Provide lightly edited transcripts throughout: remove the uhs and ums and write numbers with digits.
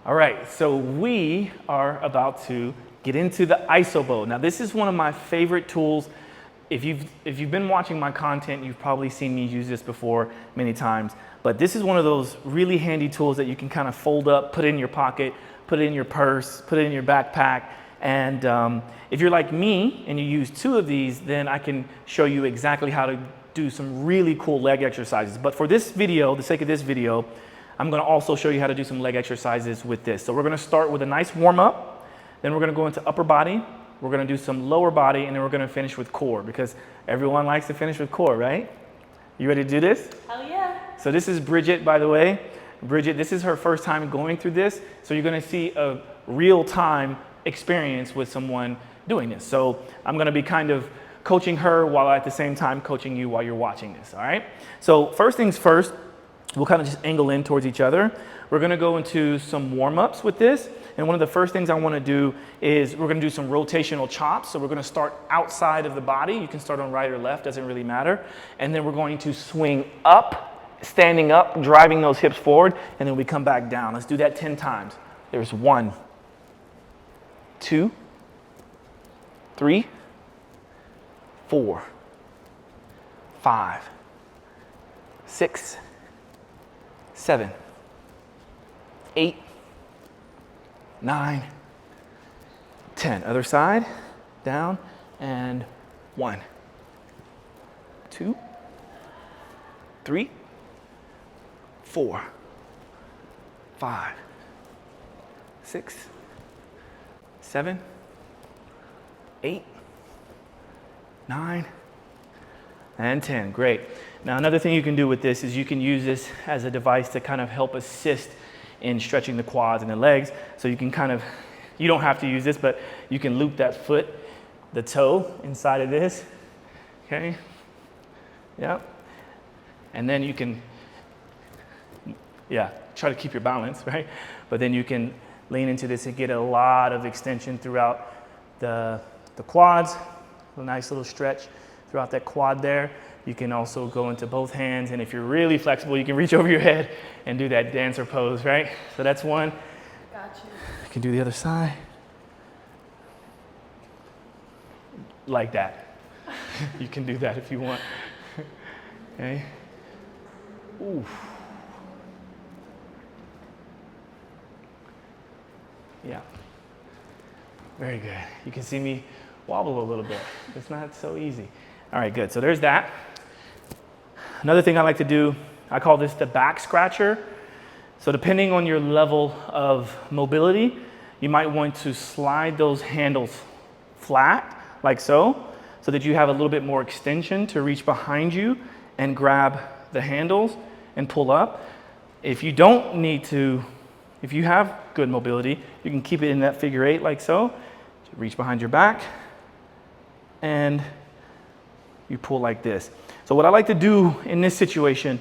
All right, so we are about to get into the isobo. Now this is one of my favorite tools. If you've been watching my content, you've probably seen me use this before many times. But this is one of those really handy tools that you can kind of fold up, put it in your pocket, put it in your purse, put it in your backpack. And if you're like me and you use two of these, then I can show you exactly how to do some really cool leg exercises. But for this video, the sake of this video, I'm gonna also show you how to do some leg exercises with this. So we're gonna start with a nice warm up, then we're gonna go into upper body, we're gonna do some lower body, and then we're gonna finish with core, because everyone likes to finish with core, right? You ready to do this? Hell yeah. So this is Bridget, by the way. Bridget, this is her first time going through this, so you're gonna see a real-time experience with someone doing this. So I'm gonna be kind of coaching her while at the same time coaching you while you're watching this, all right? So first things first, we'll kind of just angle in towards each other. We're gonna go into some warm-ups with this. And one of the first things I wanna do is we're gonna do some rotational chops. So we're gonna start outside of the body. You can start on right or left, doesn't really matter. And then we're going to swing up, standing up, driving those hips forward, and then we come back down. Let's do that 10 times. There's 1, 2, 3, 4, 5, 6, 7, 8, 9, 10. Other side, down, and 1, 2, 3, 4, 5, 6, 7, 8, 9, and 10. Great. Now another thing you can do with this is you can use this as a device to kind of help assist in stretching the quads and the legs. So you can kind of, you don't have to use this, but you can loop that foot, the toe inside of this, okay? Yep. And then you can, yeah, try to keep your balance, right? But then you can lean into this and get a lot of extension throughout the quads, a nice little stretch throughout that quad there. You can also go into both hands, and if you're really flexible, you can reach over your head and do that dancer pose, right? So that's one. Got you. You can do the other side. Like that. You can do that if you want. Okay. Ooh. Yeah. Very good. You can see me wobble a little bit. It's not so easy. All right, good. So there's that. Another thing I like to do, I call this the back scratcher. So depending on your level of mobility, you might want to slide those handles flat, like so that you have a little bit more extension to reach behind you and grab the handles and pull up. If you don't need to, if you have good mobility, you can keep it in that figure 8 like so. Reach behind your back and you pull like this. So what I like to do in this situation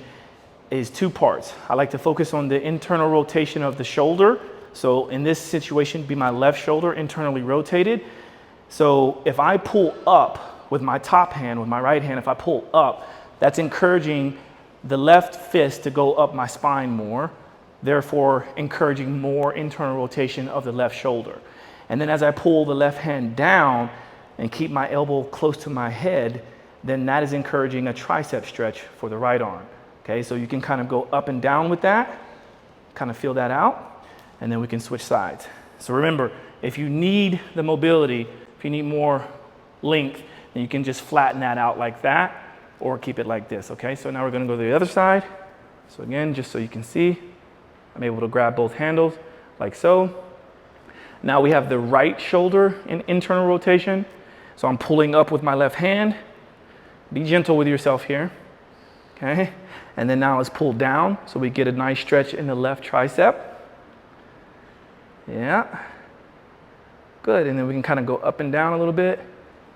is 2 parts. I like to focus on the internal rotation of the shoulder. So in this situation, be my left shoulder internally rotated. So if I pull up with my top hand, with my right hand, if I pull up, that's encouraging the left fist to go up my spine more, therefore encouraging more internal rotation of the left shoulder. And then as I pull the left hand down and keep my elbow close to my head, then that is encouraging a tricep stretch for the right arm. Okay, so you can kind of go up and down with that, kind of feel that out, and then we can switch sides. So remember, if you need the mobility, if you need more length, then you can just flatten that out like that, or keep it like this, okay? So now we're gonna go to the other side. So again, just so you can see, I'm able to grab both handles like so. Now we have the right shoulder in internal rotation. So I'm pulling up with my left hand. Be gentle with yourself here, okay? And then now let's pull down so we get a nice stretch in the left tricep. Yeah, good. And then we can kind of go up and down a little bit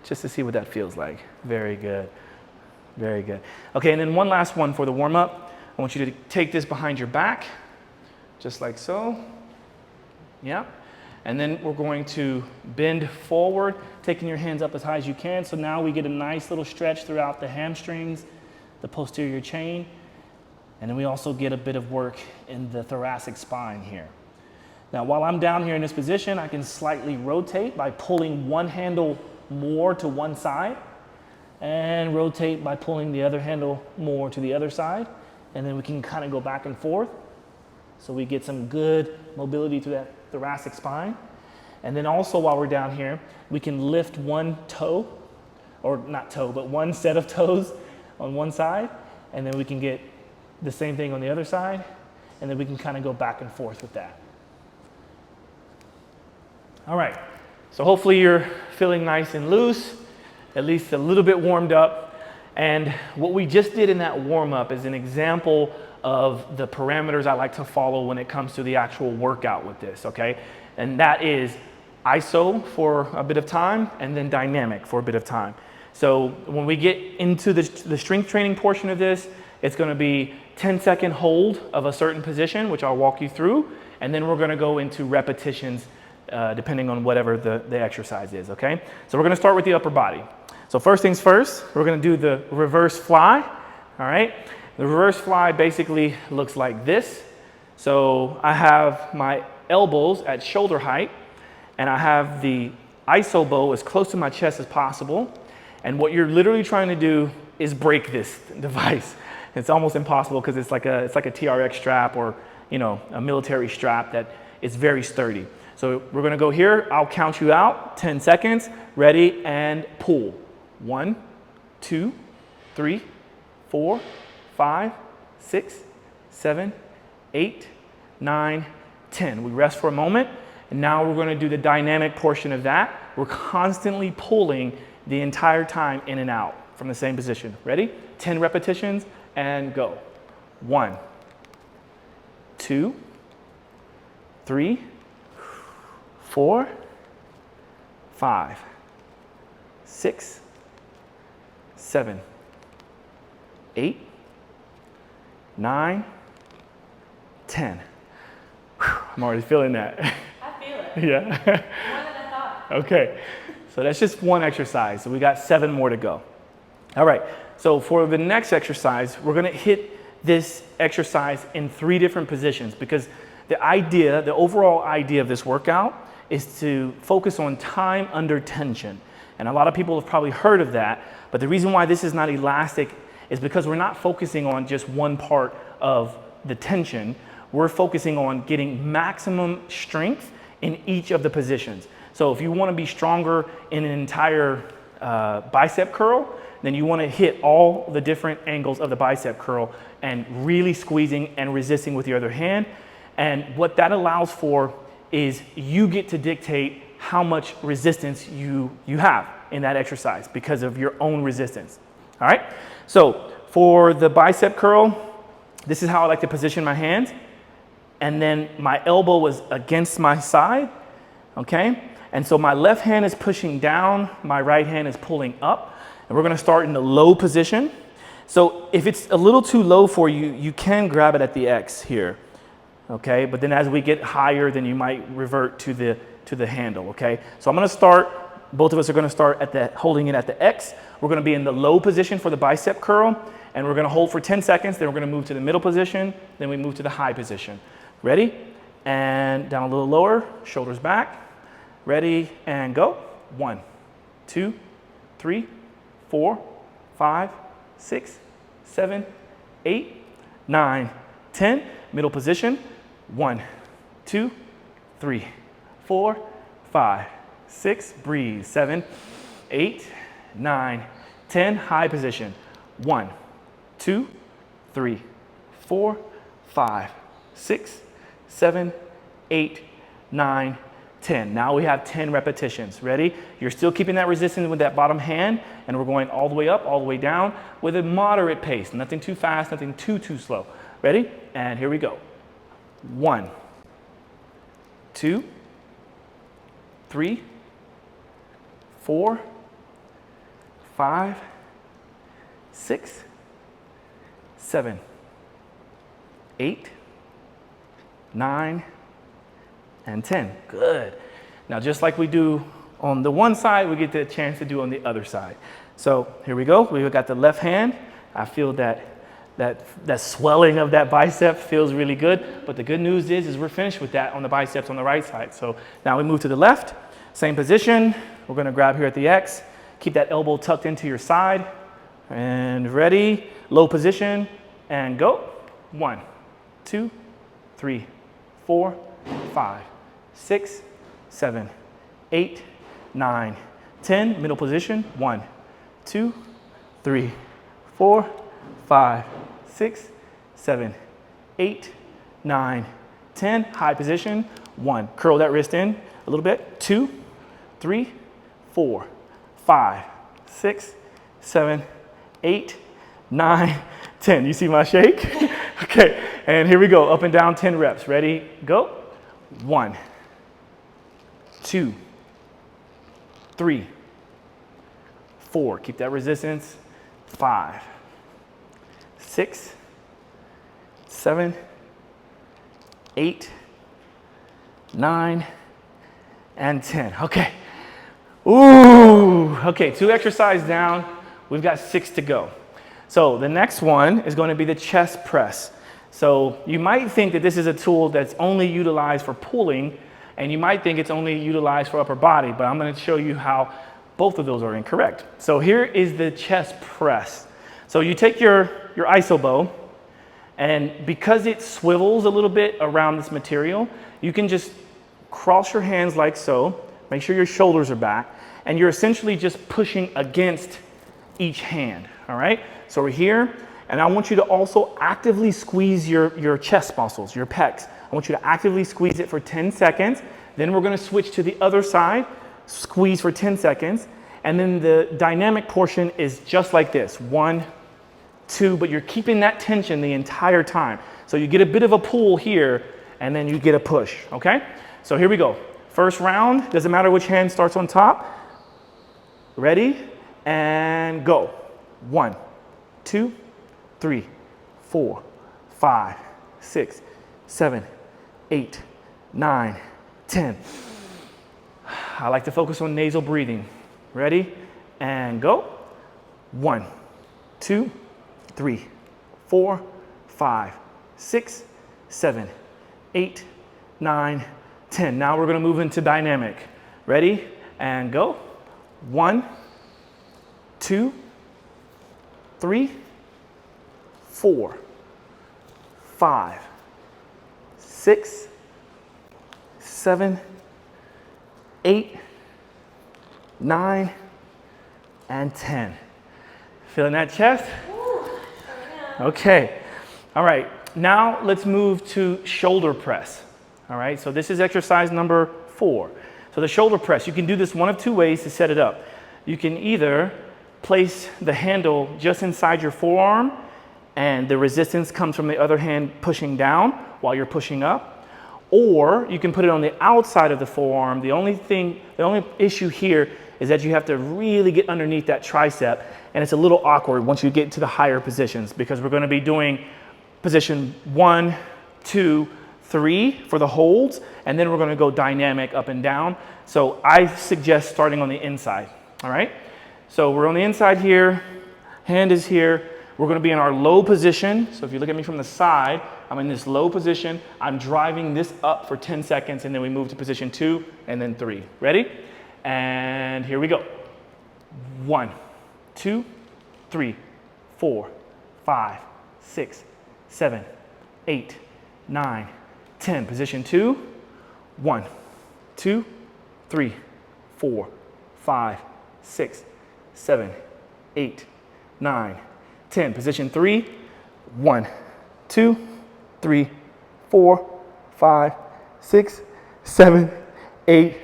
just to see what that feels like. Very good, very good. Okay, and then one last one for the warm up. I want you to take this behind your back, just like so. Yeah. And then we're going to bend forward, taking your hands up as high as you can. So now we get a nice little stretch throughout the hamstrings, the posterior chain, and then we also get a bit of work in the thoracic spine here. Now, while I'm down here in this position, I can slightly rotate by pulling one handle more to one side and rotate by pulling the other handle more to the other side. And then we can kind of go back and forth. So we get some good mobility to that thoracic spine. And then also while we're down here, we can lift one toe, or not toe, but one set of toes on one side. And then we can get the same thing on the other side. And then we can kind of go back and forth with that. All right, so hopefully you're feeling nice and loose, at least a little bit warmed up. And what we just did in that warm up is an example of the parameters I like to follow when it comes to the actual workout with this, okay? And that is iso for a bit of time and then dynamic for a bit of time. So when we get into the strength training portion of this, it's gonna be 10-second hold of a certain position, which I'll walk you through, and then we're gonna go into repetitions depending on whatever the exercise is, okay? So we're gonna start with the upper body. So first things first, we're gonna do the reverse fly, all right? The reverse fly basically looks like this. So I have my elbows at shoulder height, and I have the iso bow as close to my chest as possible. And what you're literally trying to do is break this device. It's almost impossible because it's like a TRX strap or, you know, a military strap that is very sturdy. So we're gonna go here, I'll count you out, 10 seconds, ready, and pull. 1, 2, 3, 4, 5, 6, 7, 8, 9, 10. We rest for a moment, and now we're gonna do the dynamic portion of that. We're constantly pulling the entire time in and out from the same position. Ready? 10 repetitions, and go. 1, 2, 3, 4, 5, 6, 7, 8, 9, 10. I'm already feeling that. I feel it. Yeah. More than I thought. Okay, so that's just one exercise. So we got 7 more to go. All right, so for the next exercise, we're gonna hit this exercise in 3 different positions because the overall idea of this workout is to focus on time under tension. And a lot of people have probably heard of that, but the reason why this is not elastic is because we're not focusing on just one part of the tension. We're focusing on getting maximum strength in each of the positions. So if you want to be stronger in an entire bicep curl, then you want to hit all the different angles of the bicep curl and really squeezing and resisting with your other hand. And what that allows for is you get to dictate how much resistance you have in that exercise because of your own resistance. All right, so for the bicep curl, this is how I like to position my hands. And then my elbow was against my side, okay? And so my left hand is pushing down, my right hand is pulling up, and we're gonna start in the low position. So if it's a little too low for you, you can grab it at the X here, okay? But then as we get higher, then you might revert to the handle, okay? So I'm gonna start, both of us are gonna start holding it at the X. We're gonna be in the low position for the bicep curl, and we're gonna hold for 10 seconds, then we're gonna move to the middle position, then we move to the high position. Ready? And down a little lower, shoulders back. Ready, and go. 1, 2, 3, 4, 5, 6, 7, 8, 9, 10. Middle position. 1, 2, 3, 4, 5, 6. Breathe. 7, 8, 9, 10. High position. 1, 2, 3, 4, 5, 6, 7, 8, 9, 10. Now we have 10 repetitions. Ready? You're still keeping that resistance with that bottom hand, and we're going all the way up, all the way down with a moderate pace. Nothing too fast, nothing too slow. Ready? And here we go. 1, 2, 3, 4, 5, 6, 7, 8, 9, and 10. Good. Now, just like we do on the one side, we get the chance to do on the other side. So here we go. We've got the left hand. I feel that that swelling of that bicep feels really good. But the good news is we're finished with that on the biceps on the right side. So now we move to the left, same position. We're gonna grab here at the X, keep that elbow tucked into your side, and ready, low position, and go. 1, 2, 3, 4, 5, 6, 7, 8, 9, 10. Middle position. 1, 2, 3, 4, 5, 6, 7, 8, 9, 10. High position. 1. Curl that wrist in a little bit. 2, 3, 4, 5, 6, 7, 8, 9, 10. You see my shake? Okay, and here we go. Up and down 10 reps. Ready? Go. 1, 2, 3, 4. Keep that resistance. 5, 6, 7, 8, 9, and 10. Okay. Ooh. Okay, 2 exercises down. We've got 6 to go. So the next one is going to be the chest press. So you might think that this is a tool that's only utilized for pulling, and you might think it's only utilized for upper body, but I'm going to show you how both of those are incorrect. So here is the chest press. So you take your iso bow, and because it swivels a little bit around this material, you can just cross your hands like so, make sure your shoulders are back, and you're essentially just pushing against each hand, all right? So we're here, and I want you to also actively squeeze your chest muscles, your pecs. I want you to actively squeeze it for 10 seconds. Then we're gonna switch to the other side, squeeze for 10 seconds, and then the dynamic portion is just like this. 1, 2, but you're keeping that tension the entire time. So you get a bit of a pull here, and then you get a push, okay? So here we go. First round, doesn't matter which hand starts on top. Ready, and go. 1, 2, 3, 4, 5, 6, 7, 8, 9, 10. I like to focus on nasal breathing. Ready, and go. 1, 2, 3, 4, 5, 6, 7, 8, 9, 10. Now we're going to move into dynamic. Ready, and go. 1, 2, 3, 4, 5, 6, 7, 8, 9, and 10. Feeling that chest? Okay. All right. Now let's move to shoulder press. All right. So this is exercise number 4. So the shoulder press, you can do this one of 2 ways to set it up. You can either place the handle just inside your forearm, and the resistance comes from the other hand pushing down while you're pushing up, or you can put it on the outside of the forearm. The only issue here is that you have to really get underneath that tricep, and it's a little awkward once you get to the higher positions, because we're going to be doing position 1, 2, 3 for the holds, and then we're going to go dynamic up and down. So I suggest starting on the inside. All right, so we're on the inside here, hand is here. We're going to be in our low position. So if you look at me from the side, I'm in this low position. I'm driving this up for 10 seconds, and then we move to position 2 and then 3. Ready? And here we go. 1, 2, 3, 4, 5, 6, 7, 8, 9, 10. Position 2. 1, 2, 3, 4, 5, 6, 7, 8, 9, 10. Position 3. 1, 2, 3, 4, 5, 6, 7, 8,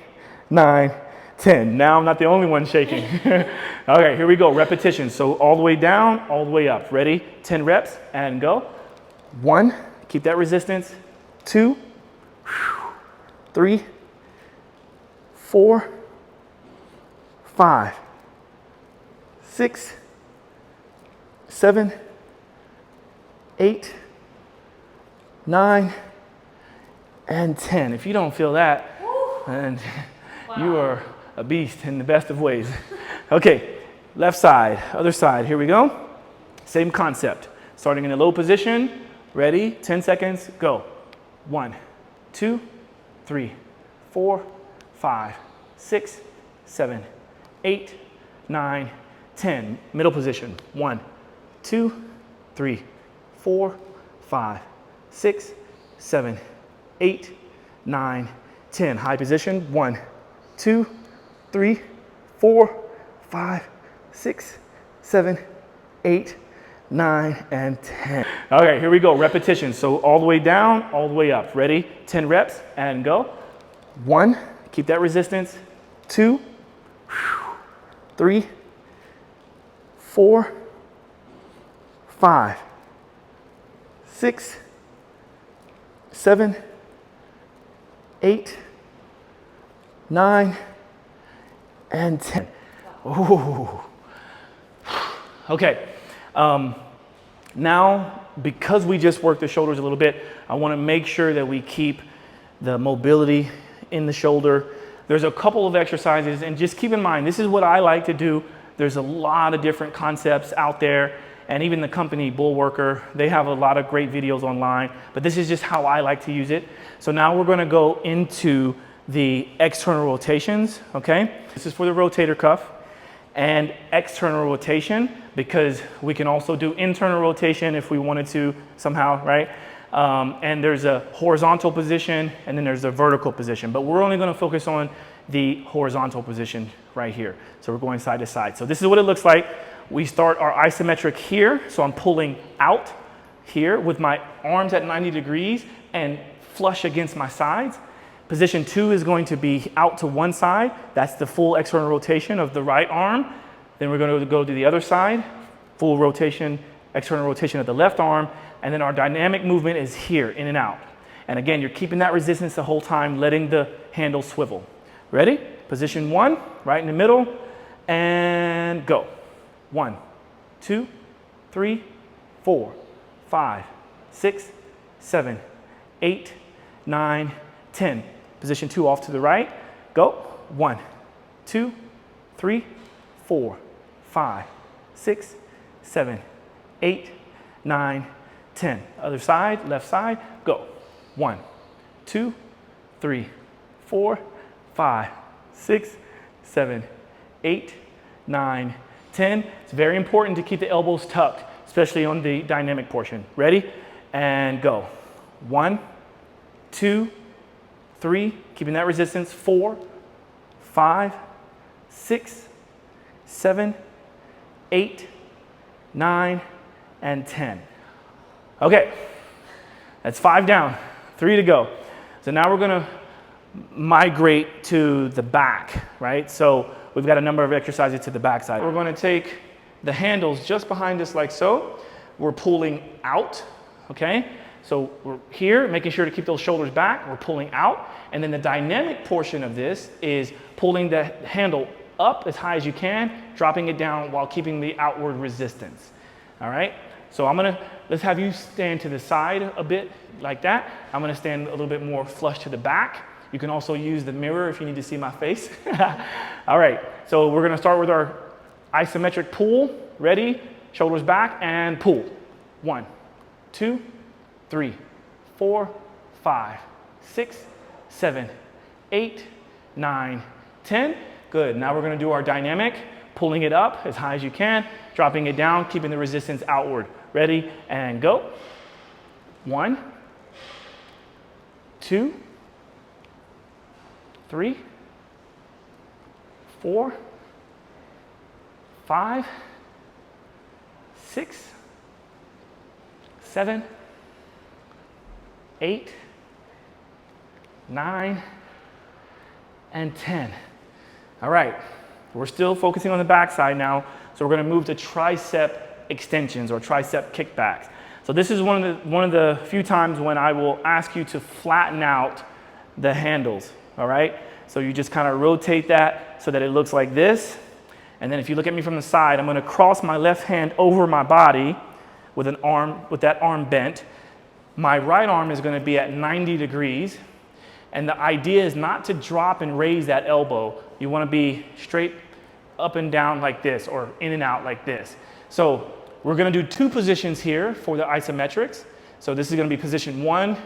9, 10. Now I'm not the only one shaking. Okay, here we go. Repetition. So all the way down, all the way up. Ready? 10 reps and go. 1, keep that resistance. 2, 3, 4, 5, 6, 7, 8, 9, and 10. If you don't feel that, then you are a beast in the best of ways. Okay, left side, other side. Here we go. Same concept. Starting in a low position, ready, 10 seconds, go. 1, 2, 3, 4, 5, 6, 7, 8, 9, 10. Middle position, 1, 2, 3, 4, 5, 6, 7, 8, 9, 10. High position, 1, 2, 3, 4, 5, 6, 7, 8, 9, and 10. Okay, here we go, repetition. So all the way down, all the way up. Ready? 10 reps and go. 1, keep that resistance. 2, 3, 4, 5, 6, 7, 8, 9, and 10. Ooh. Okay. Now, because we just worked the shoulders a little bit, I want to make sure that we keep the mobility in the shoulder. There's a couple of exercises, and just keep in mind, this is what I like to do. There's a lot of different concepts out there, and even the company Bullworker, they have a lot of great videos online, but this is just how I like to use it. So now we're going to go into the external rotations, okay? This is for the rotator cuff and external rotation, because we can also do internal rotation if we wanted to somehow, right? And there's a horizontal position and then there's a vertical position, but we're only going to focus on the horizontal position right here. So we're going side to side. So this is what it looks like. We start our isometric here. So I'm pulling out here with my arms at 90 degrees and flush against my sides. Position 2 is going to be out to one side. That's the full external rotation of the right arm. Then we're going to go to the other side, full rotation, external rotation of the left arm. And then our dynamic movement is here, in and out. And again, you're keeping that resistance the whole time, letting the handle swivel. Ready? Position 1, right in the middle, and go. 1, 2, 3, 4, 5, 6, 7, 8, 9, 10. Position 2 off to the right. Go. 1, 2, 3, 4, 5, 6, 7, 8, 9, 10. Other side, left side. Go. 1, 2, 3, 4, 5, 6, 7, 8, 9, 10. It's very important to keep the elbows tucked, especially on the dynamic portion. Ready? And go. 1, 2, 3, keeping that resistance. 4, 5, 6, 7, 8, 9, and 10. Okay, that's 5 down, 3 to go. So now we're gonna migrate to the back, right? So we've got a number of exercises to the back side. We're gonna take the handles just behind us like so. We're pulling out, okay? So we're here, making sure to keep those shoulders back. We're pulling out. And then the dynamic portion of this is pulling the handle up as high as you can, dropping it down while keeping the outward resistance. All right? So let's have you stand to the side a bit like that. I'm gonna stand a little bit more flush to the back. You can also use the mirror if you need to see my face. All right, so we're gonna start with our isometric pull. Ready? Shoulders back and pull. 1, 2, 3, 4, 5, 6, 7, 8, 9, 10. Good. Now we're going to do our dynamic, pulling it up as high as you can, dropping it down, keeping the resistance outward. Ready? And go. 1, 2, 3, 4, 5, 6, 7, 8, 9, and 10. All right, we're still focusing on the back side now, so we're gonna move to tricep extensions or tricep kickbacks. So this is one of the few times when I will ask you to flatten out the handles, all right? So you just kind of rotate that so that it looks like this. And then if you look at me from the side, I'm gonna cross my left hand over my body with that arm bent. My right arm is gonna be at 90 degrees. And the idea is not to drop and raise that elbow. You wanna be straight up and down like this or in and out like this. So we're gonna do 2 positions here for the isometrics. So this is gonna be position 1,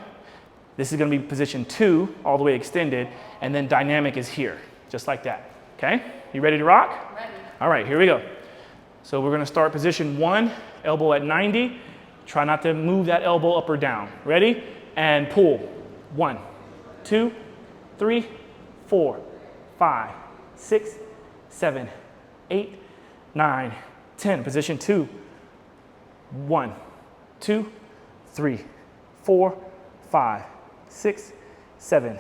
this is gonna be position 2, all the way extended, and then dynamic is here, just like that, okay? You ready to rock? Ready. All right, here we go. So we're gonna start position 1, elbow at 90. Try not to move that elbow up or down. Ready? And pull. 1, 2, 3, 4, 5, 6, 7, 8, 9, 10. Position 2. 1, 2, 3, 4, 5, 6, 7,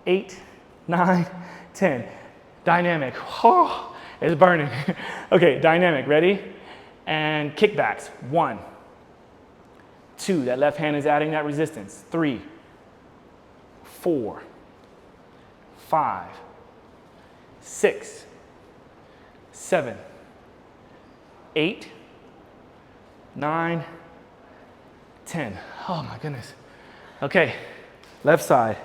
8, 9, 10. Dynamic. Oh, it's burning. Okay, dynamic. Ready? And kickbacks. 1, 2. That left hand is adding that resistance. 3, 4, 5, 6, 7, 8, 9, 10. Oh my goodness. Okay, left side.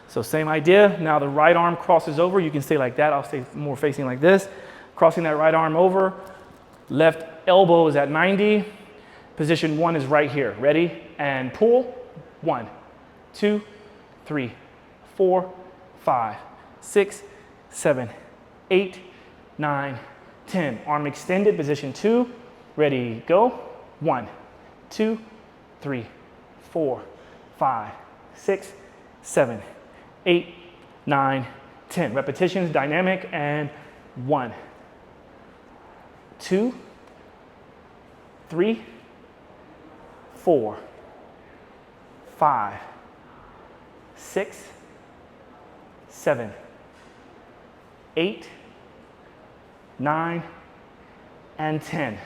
So same idea. Now the right arm crosses over. You can stay like that. I'll stay more facing like this. Crossing that right arm over. Left elbow is at 90. Position 1 is right here. Ready? And pull. 1, 2, 3, 4, 5, 6, 7, 8, 9, 10. Arm extended. Position 2. Ready, go. 1, 2, 3, 4, 5, 6, 7, 8, 9, 10. Repetitions, dynamic, and 1, 2, 3, 4, 5, 6, 7, 8, 9, and 10.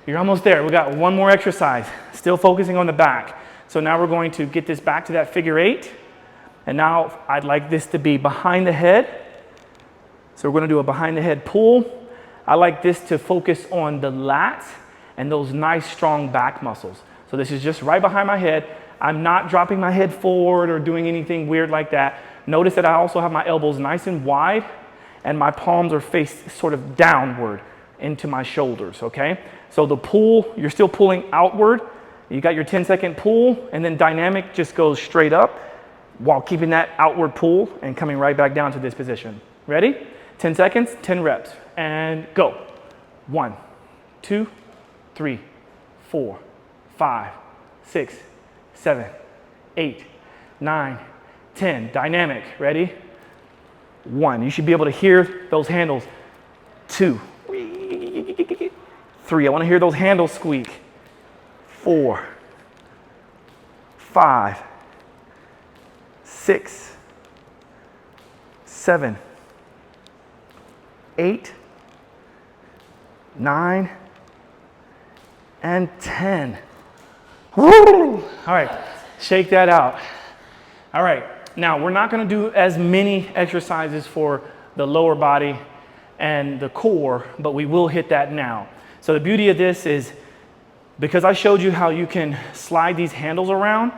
You're almost there. We got one more exercise, still focusing on the back. So now we're going to get this back to that figure 8. And now I'd like this to be behind the head. So we're going to do a behind the head pull. I like this to focus on the lats and those nice strong back muscles. So this is just right behind my head. I'm not dropping my head forward or doing anything weird like that. Notice that I also have my elbows nice and wide and my palms are faced sort of downward into my shoulders, okay? So the pull, you're still pulling outward. You got your 10-second pull, and then dynamic just goes straight up while keeping that outward pull and coming right back down to this position. Ready? 10 seconds, 10 reps, and go. 1, 2, 3, 4, 5, 6, 7, 8, 9, 10. Dynamic. Ready? 1. You should be able to hear those handles. 2. 3. I want to hear those handles squeak. 4, 5, 6, 7, 8, 9, and 10. Woo! All right, shake that out. All right, now we're not going to do as many exercises for the lower body and the core, but we will hit that now. So the beauty of this is, because I showed you how you can slide these handles around,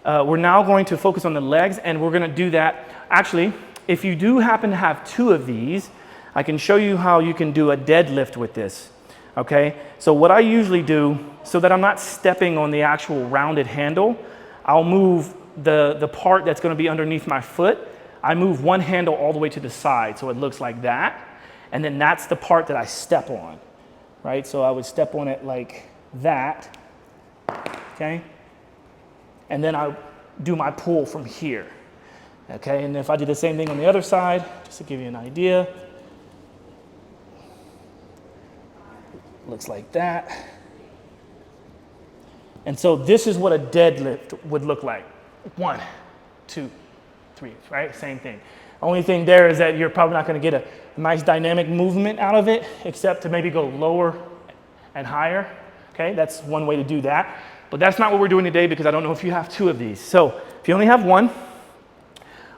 we're now going to focus on the legs, and we're going to do that. Actually, if you do happen to have 2 of these, I can show you how you can do a deadlift with this, okay? So what I usually do, so that I'm not stepping on the actual rounded handle, I'll move the part that's going to be underneath my foot. I move one handle all the way to the side, so it looks like that, and then that's the part that I step on, right? So I would step on it like that, okay? And then I do my pull from here, okay? And if I did the same thing on the other side, just to give you an idea, looks like that. And so this is what a deadlift would look like. 1, 2, 3, right? Same thing. Only thing there is that you're probably not going to get a nice dynamic movement out of it, except to maybe go lower and higher. Okay, that's one way to do that. But that's not what we're doing today, because I don't know if you have 2 of these. So if you only have 1,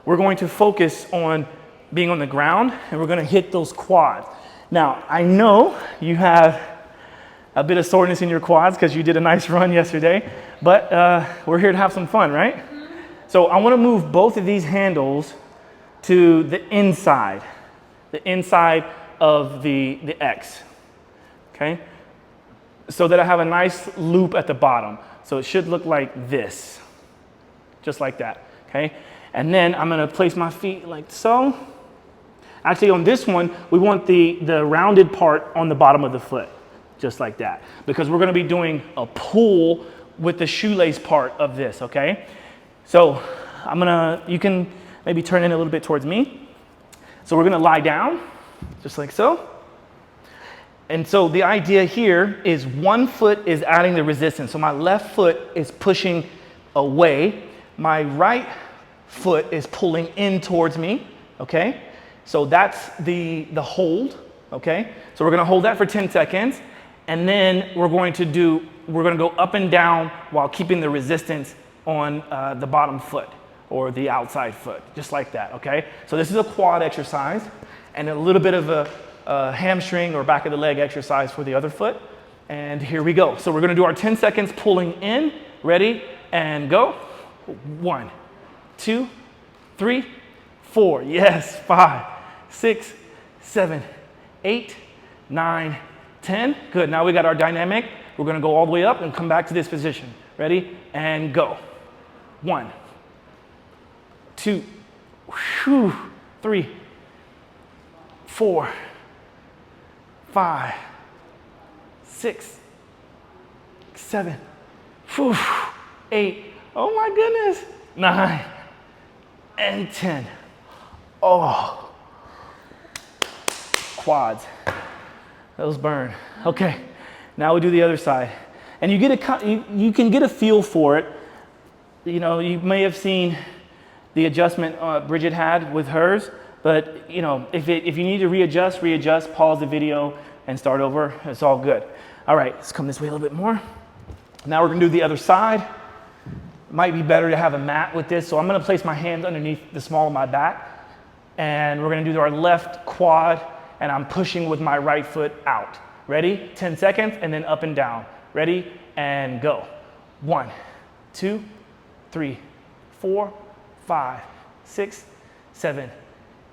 we're going to focus on being on the ground, and we're going to hit those quads. Now, I know you have a bit of soreness in your quads because you did a nice run yesterday, but we're here to have some fun, right? So I want to move both of these handles to the inside of the X, okay? so that I have a nice loop at the bottom. So it should look like this, just like that, okay? And then I'm gonna place my feet like so. Actually, on this one, we want the rounded part on the bottom of the foot, just like that, because we're gonna be doing a pull with the shoelace part of this, okay? So you can maybe turn in a little bit towards me. So we're gonna lie down, just like so. And so the idea here is one foot is adding the resistance. So my left foot is pushing away. My right foot is pulling in towards me, okay? So that's the hold, okay? So we're gonna hold that for 10 seconds. And then we're gonna go up and down while keeping the resistance on the bottom foot or the outside foot, just like that, okay? So this is a quad exercise and a little bit of a hamstring or back of the leg exercise for the other foot. And here we go. So we're gonna do our 10 seconds pulling in. Ready, and go. 1, 2, 3, 4. Yes, 5, 6, 7, 8, 9, 10. Good, now we got our dynamic. We're gonna go all the way up and come back to this position. Ready, and go. 1, 2, 3, 4, 5, 6, 7, 8, oh my goodness, 9, and 10. Oh, quads, those burn. Okay, now we do the other side. And you can get a feel for it. You know, you may have seen the adjustment Bridget had with hers. But you know, if you need to readjust, pause the video and start over. It's all good. All right, let's come this way a little bit more. Now we're gonna do the other side. Might be better to have a mat with this. So I'm gonna place my hands underneath the small of my back. And we're gonna do our left quad and I'm pushing with my right foot out. Ready? 10 seconds and then up and down. Ready? And go. 1, 2, 3, 4, 5, 6, 7,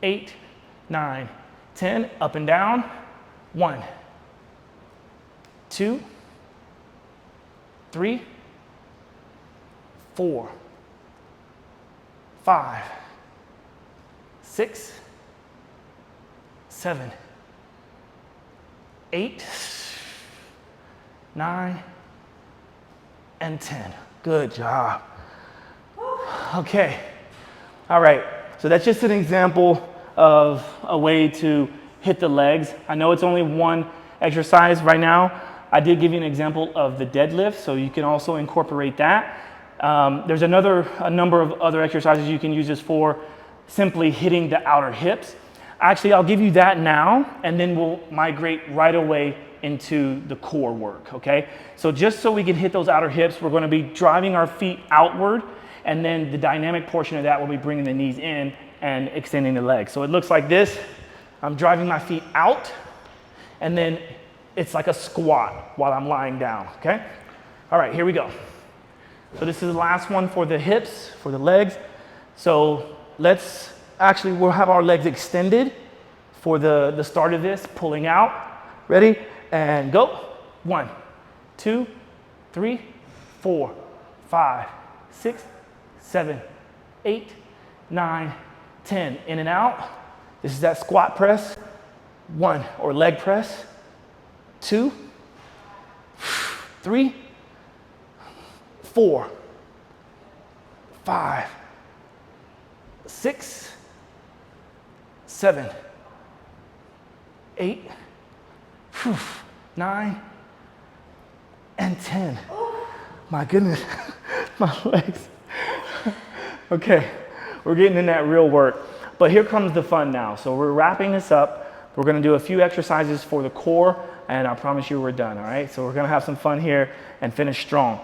8, 9, 10, up and down. 1, 2, 3, 4, 5, 6, 7, 8, 9, and 10. Good job. Okay. All right. So that's just an example of a way to hit the legs. I know it's only one exercise right now. I did give you an example of the deadlift, so you can also incorporate that. There's a number of other exercises you can use this for, simply hitting the outer hips. Actually, I'll give you that now, and then we'll migrate right away into the core work, okay? So just so we can hit those outer hips, we're gonna be driving our feet outward, and then the dynamic portion of that will be bringing the knees in and extending the legs. So it looks like this. I'm driving my feet out, and then it's like a squat while I'm lying down, okay? All right, here we go. So this is the last one for the hips, for the legs. So we'll have our legs extended for the start of this, pulling out. Ready? And go. 1, 2, 3, 4, 5, 6, 7, 8, 9, 10. In and out. This is that squat press. 1, or leg press. 2, 3, 4, 5, 6, 7, 8, 9, and 10. My goodness, my legs. Okay, we're getting in that real work. But here comes the fun now. So we're wrapping this up. We're gonna do a few exercises for the core, and I promise you we're done, all right? So we're gonna have some fun here and finish strong.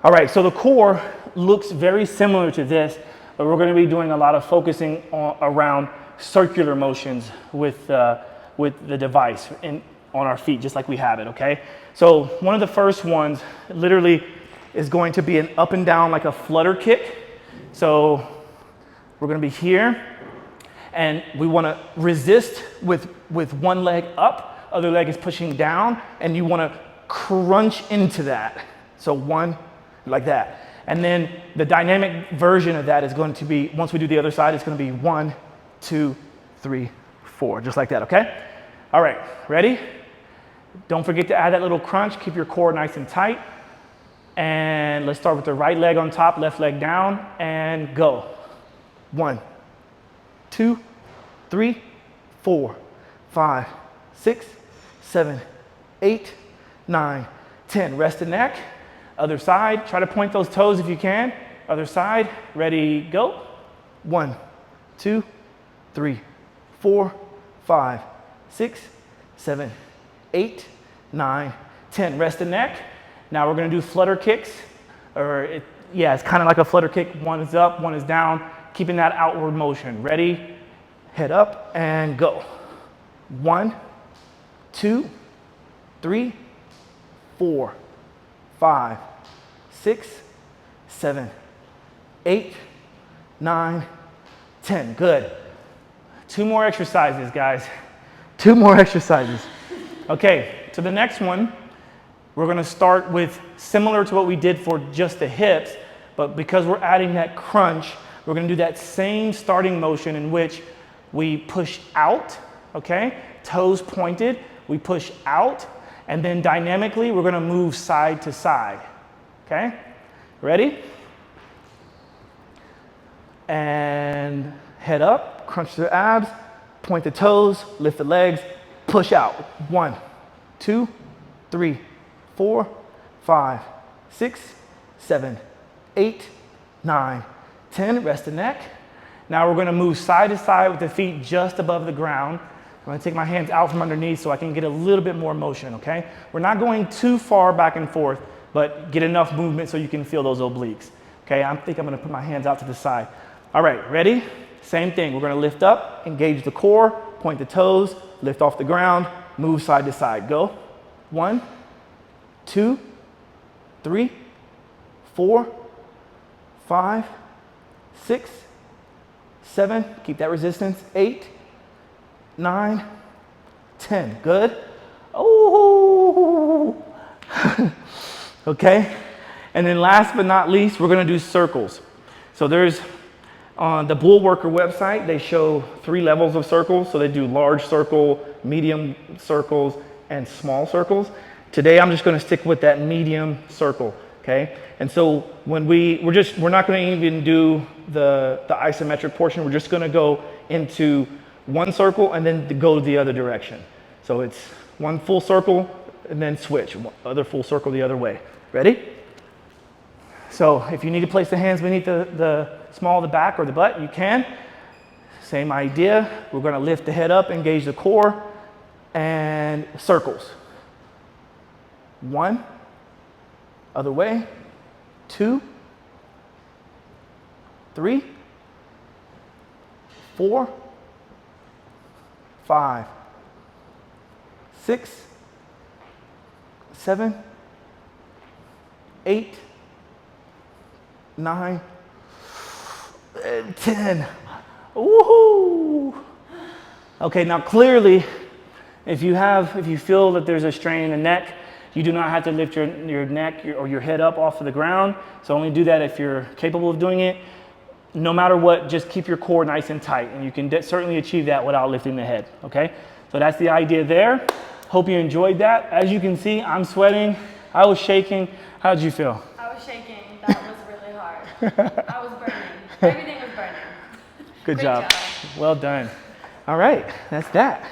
All right, so the core looks very similar to this, but we're gonna be doing a lot of focusing around circular motions with the device on our feet, just like we have it, okay? So one of the first ones literally is going to be an up and down, like a flutter kick. So we're gonna be here, and we wanna resist with one leg up, other leg is pushing down, and you wanna crunch into that. So 1, like that. And then the dynamic version of that is going to be, once we do the other side, it's going to be 1, 2, 3, 4, just like that, okay? All right, ready? Don't forget to add that little crunch. Keep your core nice and tight. And let's start with the right leg on top, left leg down, and go. 1, 2, 3, 4, 5, 6, 7, 8, 9, 10. Rest the neck. Other side. Try to point those toes if you can. Other side. Ready, go. 1, 2, 3, 4, 5, 6, 7, 8, 9, 10. Rest the neck. Now we're going to do flutter kicks. It's kind of like a flutter kick. One is up, one is down. Keeping that outward motion. Ready? Head up and go. 1, 2, 3, 4, 5, 6, 7, 8, 9, 10. Good. 2 more exercises, guys. 2 more exercises. Okay, so the next one, we're going to start with similar to what we did for just the hips, but because we're adding that crunch, we're going to do that same starting motion in which we push out, okay? Toes pointed, we push out, and then dynamically we're going to move side to side, okay? Ready? And head up, crunch the abs, point the toes, lift the legs, push out. 1, 2, 3, 4, 5, 6, 7, 8, 9, 10. Rest the neck. Now we're going to move side to side with the feet just above the ground. I'm going to take my hands out from underneath so I can get a little bit more motion, okay? We're not going too far back and forth, but get enough movement so you can feel those obliques. Okay, I think I'm going to put my hands out to the side. All right, ready? Same thing. We're going to lift up, engage the core, point the toes, lift off the ground, move side to side. Go. 1, 2, 3, 4, 5, 6, 7. Keep that resistance. 8, 9, 10. Good. Oh. Okay. And then last but not least, we're going to do circles. So there's on the Bullworker website, they show 3 levels of circles. So they do large circle, medium circles, and small circles. Today, I'm just going to stick with that medium circle. Okay. And so when we're not going to even do the isometric portion. We're just going to go into one circle and then go the other direction. So it's one full circle and then switch, other full circle the other way. Ready? So if you need to place the hands beneath the small of the back or the butt, you can. Same idea. We're going to lift the head up, engage the core, and circles. 1, other way, 2, 3, 4, 5, 6, 7, 8, 9, 10. Woohoo! Okay, now clearly, if you feel that there's a strain in the neck, you do not have to lift your neck or your head up off of the ground. So only do that if you're capable of doing it. No matter what, just keep your core nice and tight, and you can certainly achieve that without lifting the head, okay? So that's the idea there. Hope you enjoyed that. As you can see, I'm sweating. I was shaking. How did you feel? I was shaking. That was really hard. I was burning. Everything was burning. Good Great job. job. Well done. All right, that's that.